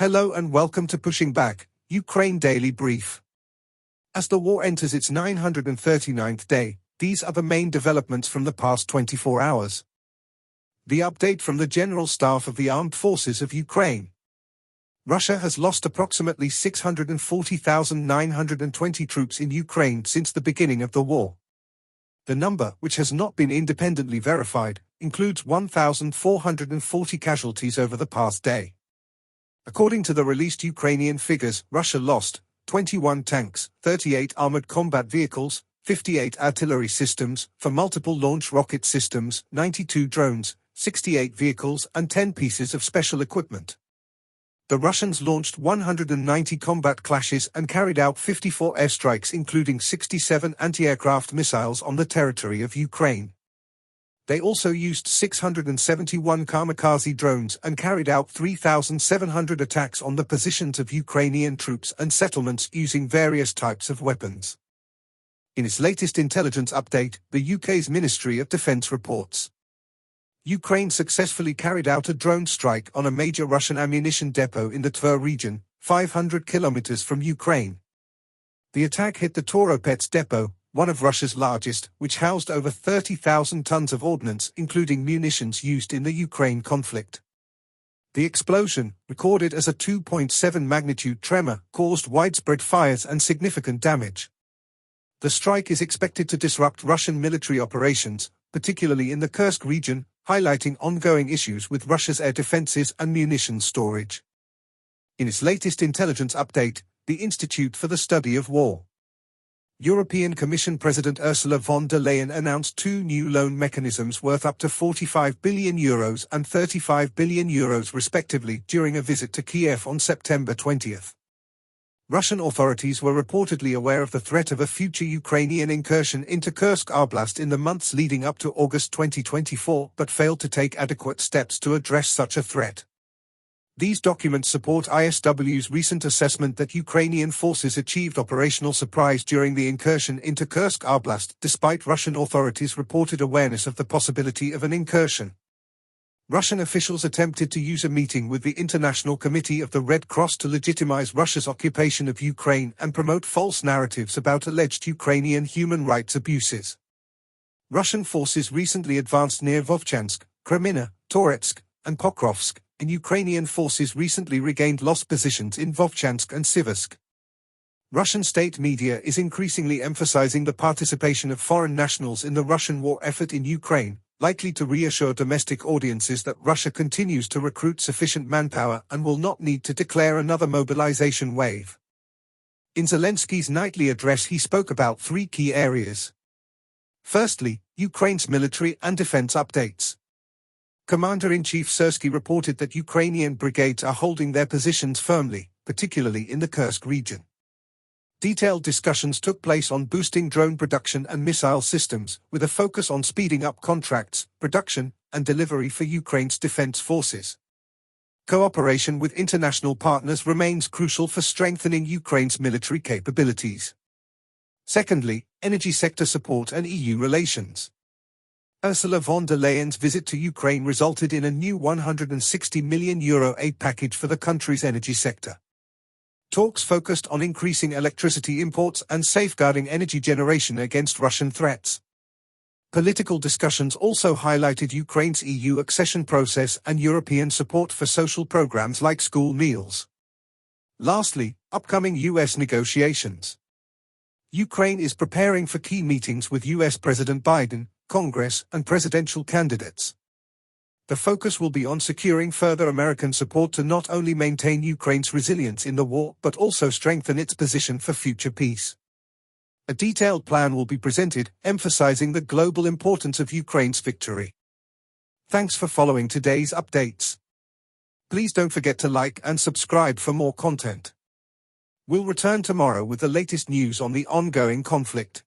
Hello and welcome to Pushing Back, Ukraine Daily Brief. As the war enters its 939th day, these are the main developments from the past 24 hours. The update from the General Staff of the Armed Forces of Ukraine. Russia has lost approximately 640,920 troops in Ukraine since the beginning of the war. The number, which has not been independently verified, includes 1,440 casualties over the past day. According to the released Ukrainian figures, Russia lost 21 tanks, 38 armored combat vehicles, 58 artillery systems, for multiple launch rocket systems, 92 drones, 68 vehicles and 10 pieces of special equipment. The Russians launched 190 combat clashes and carried out 54 airstrikes, including 67 anti-aircraft missiles on the territory of Ukraine. They also used 671 kamikaze drones and carried out 3,700 attacks on the positions of Ukrainian troops and settlements using various types of weapons. In its latest intelligence update, the UK's Ministry of Defence reports Ukraine successfully carried out a drone strike on a major Russian ammunition depot in the Tver region, 500 kilometers from Ukraine. The attack hit the Toropets depot, one of Russia's largest, which housed over 30,000 tons of ordnance, including munitions used in the Ukraine conflict. The explosion, recorded as a 2.7 magnitude tremor, caused widespread fires and significant damage. The strike is expected to disrupt Russian military operations, particularly in the Kursk region, highlighting ongoing issues with Russia's air defenses and munitions storage. In its latest intelligence update, the Institute for the Study of War. European Commission President Ursula von der Leyen announced two new loan mechanisms worth up to €45 billion and €35 billion respectively during a visit to Kiev on September 20. Russian authorities were reportedly aware of the threat of a future Ukrainian incursion into Kursk Oblast in the months leading up to August 2024, but failed to take adequate steps to address such a threat. These documents support ISW's recent assessment that Ukrainian forces achieved operational surprise during the incursion into Kursk Oblast, despite Russian authorities' reported awareness of the possibility of an incursion. Russian officials attempted to use a meeting with the International Committee of the Red Cross to legitimize Russia's occupation of Ukraine and promote false narratives about alleged Ukrainian human rights abuses. Russian forces recently advanced near Vovchansk, Kreminna, Toretsk, and Pokrovsk, and Ukrainian forces recently regained lost positions in Vovchansk and Siversk. Russian state media is increasingly emphasizing the participation of foreign nationals in the Russian war effort in Ukraine, likely to reassure domestic audiences that Russia continues to recruit sufficient manpower and will not need to declare another mobilization wave. In Zelensky's nightly address, he spoke about three key areas. Firstly, Ukraine's military and defense updates. Commander-in-Chief Zelensky reported that Ukrainian brigades are holding their positions firmly, particularly in the Kursk region. Detailed discussions took place on boosting drone production and missile systems, with a focus on speeding up contracts, production, and delivery for Ukraine's defense forces. Cooperation with international partners remains crucial for strengthening Ukraine's military capabilities. Secondly, energy sector support and EU relations. Ursula von der Leyen's visit to Ukraine resulted in a new €160 million aid package for the country's energy sector. Talks focused on increasing electricity imports and safeguarding energy generation against Russian threats. Political discussions also highlighted Ukraine's EU accession process and European support for social programs like school meals. Lastly, upcoming US negotiations. Ukraine is preparing for key meetings with US President Biden, Congress, and presidential candidates. The focus will be on securing further American support to not only maintain Ukraine's resilience in the war but also strengthen its position for future peace. A detailed plan will be presented, emphasizing the global importance of Ukraine's victory. Thanks for following today's updates. Please don't forget to like and subscribe for more content. We'll return tomorrow with the latest news on the ongoing conflict.